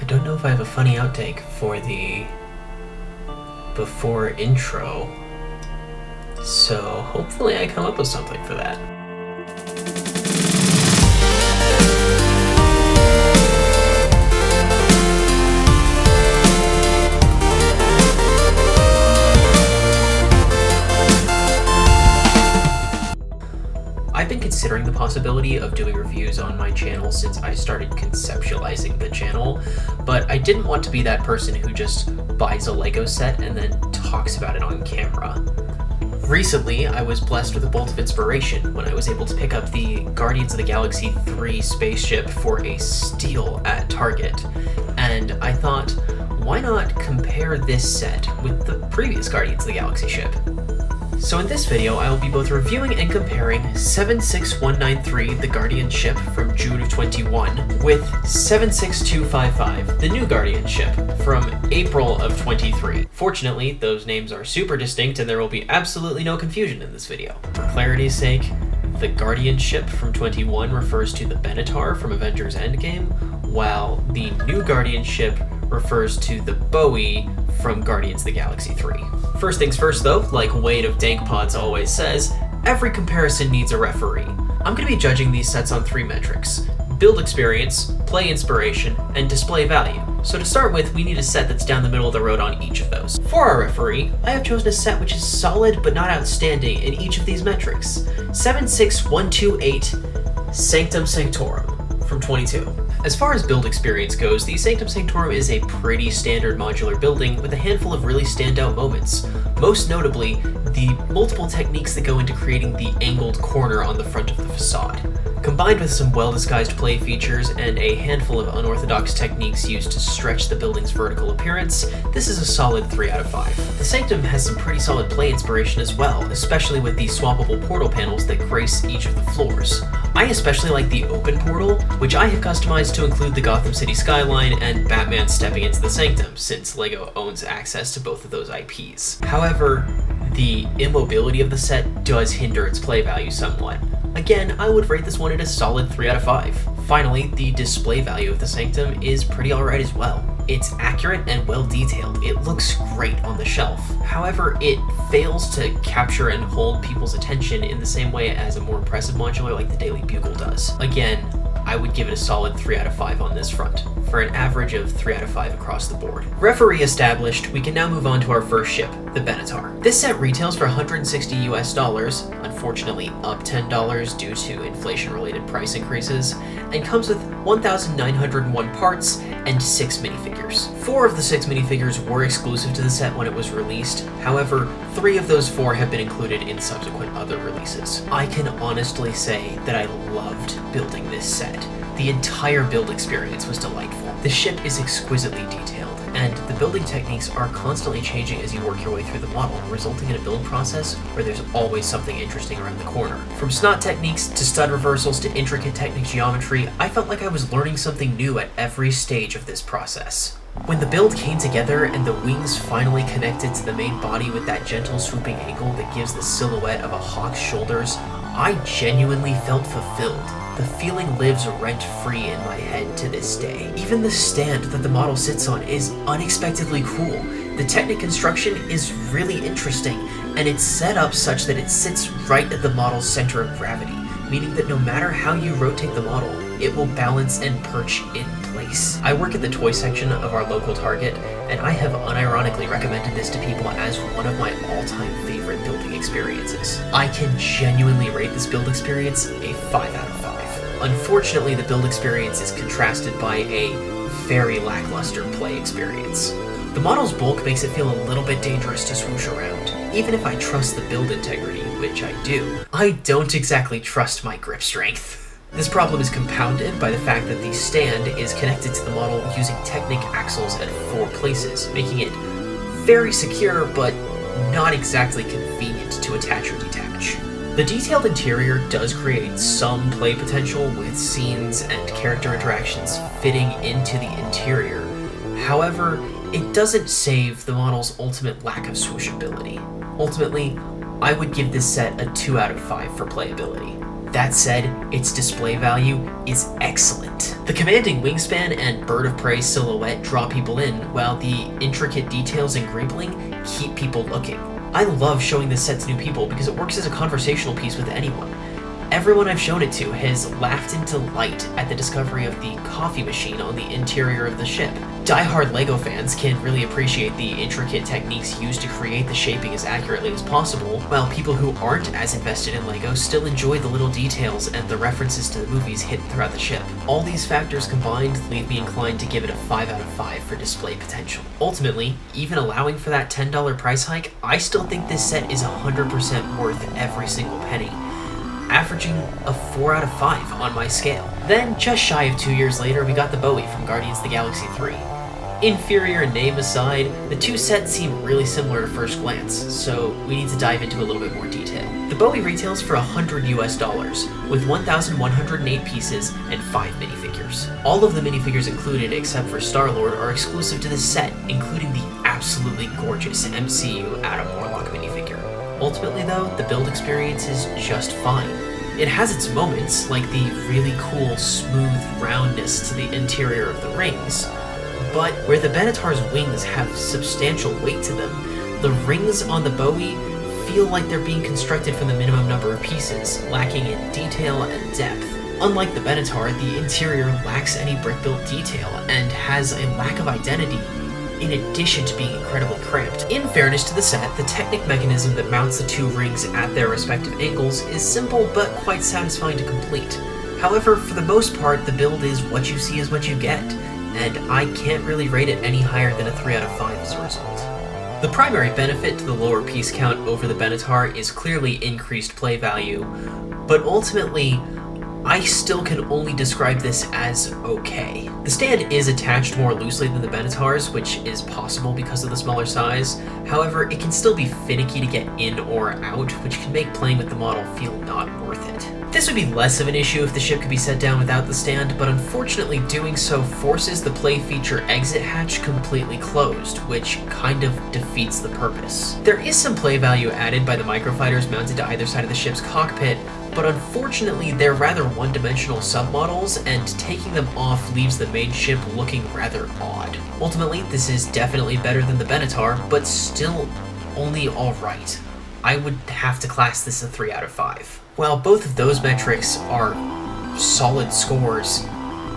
don't know if I have a funny outtake for the before intro, so hopefully I come up with something for that. I've been considering the possibility of doing reviews on my channel since I started conceptualizing the channel, but I didn't want to be that person who just buys a Lego set and then talks about it on camera. Recently, I was blessed with a bolt of inspiration when I was able to pick up the Guardians of the Galaxy 3 spaceship for a steal at Target, and I thought, why not compare this set with the previous Guardians of the Galaxy ship? So in this video, I will be both reviewing and comparing 76193, the Guardian ship from June of 21, with 76255, the new Guardian ship from April of 23. Fortunately, those names are super distinct and there will be absolutely no confusion in this video. For clarity's sake, the Guardian ship from 21 refers to the Benatar from Avengers Endgame, while the new Guardian ship refers to the Bowie from Guardians of the Galaxy 3. First things first though, like Wade of DankPods always says, every comparison needs a referee. I'm going to be judging these sets on 3 metrics: build experience, play inspiration, and display value. So to start with, we need a set that's down the middle of the road on each of those. For our referee, I have chosen a set which is solid but not outstanding in each of these metrics. 76128 Sanctum Sanctorum from 22. As far as build experience goes, the Sanctum Sanctorum is a pretty standard modular building with a handful of really standout moments. Most notably, the multiple techniques that go into creating the angled corner on the front of the facade. Combined with some well-disguised play features and a handful of unorthodox techniques used to stretch the building's vertical appearance, this is a solid 3 out of 5. The Sanctum has some pretty solid play inspiration as well, especially with the swappable portal panels that grace each of the floors. I especially like the open portal, which I have customized to include the Gotham City skyline and Batman stepping into the Sanctum, since LEGO owns access to both of those IPs. However, the immobility of the set does hinder its play value somewhat. Again, I would rate this one at a solid 3 out of 5. Finally, the display value of the Sanctum is pretty alright as well. It's accurate and well detailed. It looks great on the shelf. However, it fails to capture and hold people's attention in the same way as a more impressive modular like the Daily Bugle does. Again, I would give it a solid 3 out of 5 on this front, for an average of 3 out of 5 across the board. Referee established, we can now move on to our first ship, the Benatar. This set retails for $160 US, unfortunately up $10 due to inflation-related price increases, and comes with 1,901 parts and 6 minifigures. 4 of the 6 minifigures were exclusive to the set when it was released, however, 3 of those 4 have been included in subsequent other releases. I can honestly say that I loved building this set. The entire build experience was delightful. The ship is exquisitely detailed, and the building techniques are constantly changing as you work your way through the model, resulting in a build process where there's always something interesting around the corner. From snot techniques to stud reversals to intricate Technic geometry, I felt like I was learning something new at every stage of this process. When the build came together and the wings finally connected to the main body with that gentle swooping angle that gives the silhouette of a hawk's shoulders, I genuinely felt fulfilled. The feeling lives rent-free in my head to this day. Even the stand that the model sits on is unexpectedly cool. The Technic construction is really interesting, and it's set up such that it sits right at the model's center of gravity, meaning that no matter how you rotate the model, it will balance and perch in place. I work at the toy section of our local Target, and I have unironically recommended this to people as one of my all-time favorite building experiences. I can genuinely rate this build experience a 5 out of 5. Unfortunately, the build experience is contrasted by a very lackluster play experience. The model's bulk makes it feel a little bit dangerous to swoosh around. Even if I trust the build integrity, which I do, I don't exactly trust my grip strength. This problem is compounded by the fact that the stand is connected to the model using Technic axles at 4 places, making it very secure but not exactly convenient to attach or detach. The detailed interior does create some play potential with scenes and character interactions fitting into the interior. However, it doesn't save the model's ultimate lack of swooshability. Ultimately, I would give this set a 2 out of 5 for playability. That said, its display value is excellent. The commanding wingspan and bird of prey silhouette draw people in, while the intricate details and greebling keep people looking. I love showing this set to new people because it works as a conversational piece with anyone. Everyone I've shown it to has laughed into light at the discovery of the coffee machine on the interior of the ship. Die-hard LEGO fans can really appreciate the intricate techniques used to create the shaping as accurately as possible, while people who aren't as invested in LEGO still enjoy the little details and the references to the movies hidden throughout the ship. All these factors combined leave me inclined to give it a 5 out of 5 for display potential. Ultimately, even allowing for that $10 price hike, I still think this set is 100% worth every single penny, averaging a 4 out of 5 on my scale. Then, just shy of 2 years later, we got the Bowie from Guardians of the Galaxy 3. Inferior in name aside, the two sets seem really similar at first glance, so we need to dive into a little bit more detail. The Bowie retails for $100 US, with 1,108 pieces and 5 minifigures. All of the minifigures included, except for Star-Lord, are exclusive to this set, including the absolutely gorgeous MCU Adam Warlock minifigure. Ultimately though, the build experience is just fine. It has its moments, like the really cool, smooth roundness to the interior of the rings, but where the Benatar's wings have substantial weight to them, the rings on the Bowie feel like they're being constructed from the minimum number of pieces, lacking in detail and depth. Unlike the Benatar, the interior lacks any brick-built detail and has a lack of identity, in addition to being incredibly cramped. In fairness to the set, the Technic mechanism that mounts the two rings at their respective angles is simple but quite satisfying to complete. However, for the most part, the build is what you see is what you get, and I can't really rate it any higher than a 3 out of 5 as a result. The primary benefit to the lower piece count over the Benatar is clearly increased play value, but ultimately, I still can only describe this as okay. The stand is attached more loosely than the Benatar's, which is possible because of the smaller size. However, it can still be finicky to get in or out, which can make playing with the model feel not worth it. This would be less of an issue if the ship could be set down without the stand, but unfortunately doing so forces the play feature exit hatch completely closed, which kind of defeats the purpose. There is some play value added by the microfighters mounted to either side of the ship's cockpit, but unfortunately they're rather one-dimensional submodels, and taking them off leaves the main ship looking rather odd. Ultimately, this is definitely better than the Benatar, but still only alright. I would have to class this a 3 out of 5. While both of those metrics are solid scores,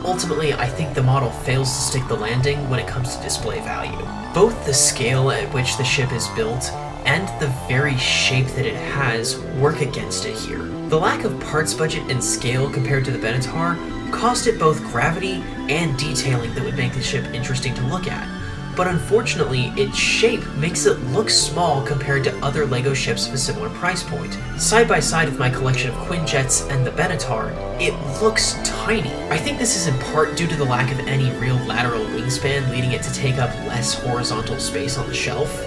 ultimately I think the model fails to stick the landing when it comes to display value. Both the scale at which the ship is built and the very shape that it has work against it here. The lack of parts budget and scale compared to the Benatar cost it both gravity and detailing that would make the ship interesting to look at. But unfortunately, its shape makes it look small compared to other LEGO ships of a similar price point. Side by side with my collection of Quinjets and the Benatar, it looks tiny. I think this is in part due to the lack of any real lateral wingspan, leading it to take up less horizontal space on the shelf.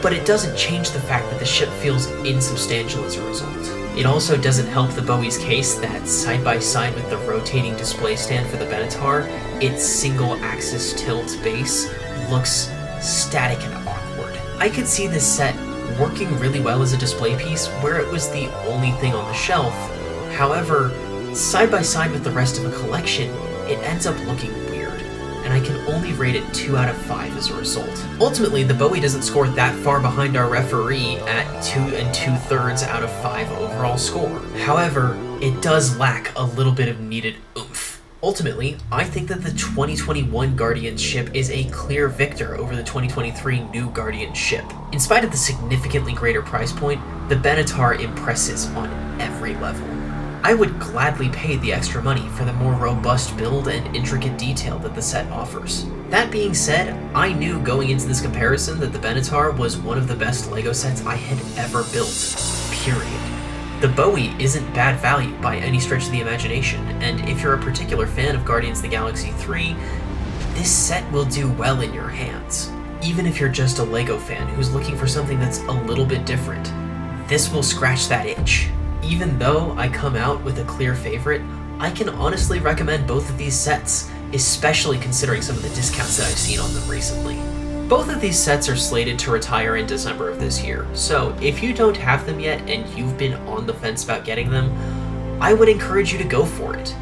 But it doesn't change the fact that the ship feels insubstantial as a result. It also doesn't help the Bowie's case that, side by side with the rotating display stand for the Benatar, its single-axis tilt base looks static and awkward. I could see this set working really well as a display piece where it was the only thing on the shelf. However, side by side with the rest of a collection, it ends up looking weird, and I can only rate it 2 out of 5 as a result. Ultimately, the Bowie doesn't score that far behind our referee at 2 2/3 out of 5 overall score. However, it does lack a little bit of needed oomph. Ultimately, I think that the 2021 Guardians ship is a clear victor over the 2023 new Guardians ship. In spite of the significantly greater price point, the Benatar impresses on every level. I would gladly pay the extra money for the more robust build and intricate detail that the set offers. That being said, I knew going into this comparison that the Benatar was one of the best LEGO sets I had ever built, period. The Bowie isn't bad value by any stretch of the imagination, and if you're a particular fan of Guardians of the Galaxy 3, this set will do well in your hands. Even if you're just a LEGO fan who's looking for something that's a little bit different, this will scratch that itch. Even though I come out with a clear favorite, I can honestly recommend both of these sets, especially considering some of the discounts that I've seen on them recently. Both of these sets are slated to retire in December of this year, so if you don't have them yet and you've been on the fence about getting them, I would encourage you to go for it.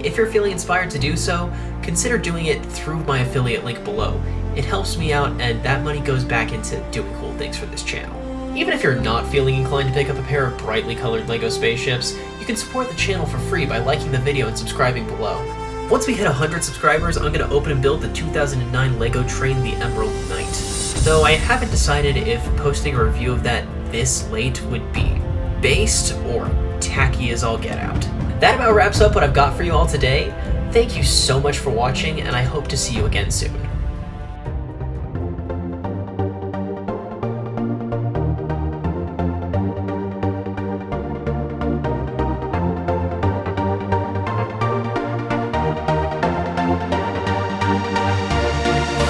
If you're feeling inspired to do so, consider doing it through my affiliate link below. It helps me out, and that money goes back into doing cool things for this channel. Even if you're not feeling inclined to pick up a pair of brightly colored LEGO spaceships, you can support the channel for free by liking the video and subscribing below. Once we hit 100 subscribers, I'm going to open and build the 2009 LEGO train, the Emerald Knight. Though I haven't decided if posting a review of that this late would be based or tacky as all get out. That about wraps up what I've got for you all today. Thank you so much for watching, and I hope to see you again soon.